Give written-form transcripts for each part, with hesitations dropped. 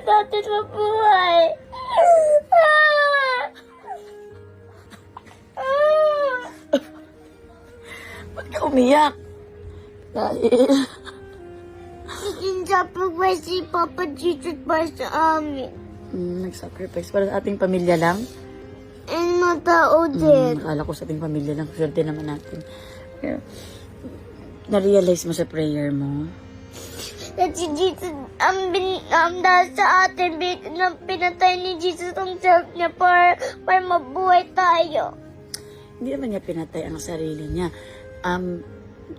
natin mabuhay. Ba't ka umiyak? Dahil... Nag-sacrifice si Papa Jesus para sa amin. Nag-sacrifice para sa ating pamilya lang? And mga tao din. Akala ko sa ating pamilya lang. Swerte naman natin. Pero, na-realize mo sa prayer mo? At si Jesus, dahil sa atin, pinatay ni Jesus ang self niya para mabuhay tayo. Hindi naman niya pinatay ang sarili niya.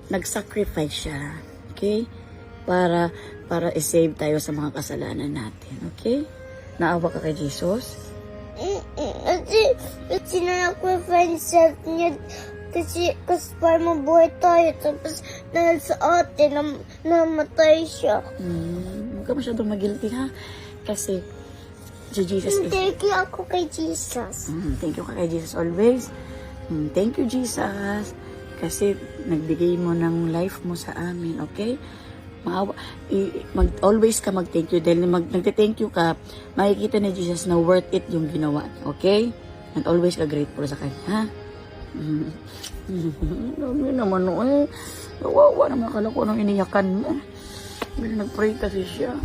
Nag-sacrifice siya. Okay? Para i-save tayo sa mga kasalanan natin. Okay? Naawa ka kay Jesus? Kasi na-sacrifice self niya. Kasi para mabuhay tayo. Tapos dahil sa atin, namatay siya. Huwag ka masyadong mag-guilty, ha? Kasi si Jesus is... Thank you ako kay Jesus. Thank you ka kay Jesus always. Thank you, Jesus. Kasi nagbigay mo ng life mo sa amin, okay? Always ka mag-thank you. Dahil nagte-thank you ka, makikita ni Jesus na worth it yung ginawa niya, okay? And always ka grateful sa kanya, ha? Dami naman, eh. Nawawa naman, akala ko nang iniyakan mo. Nag-pray kasi siya.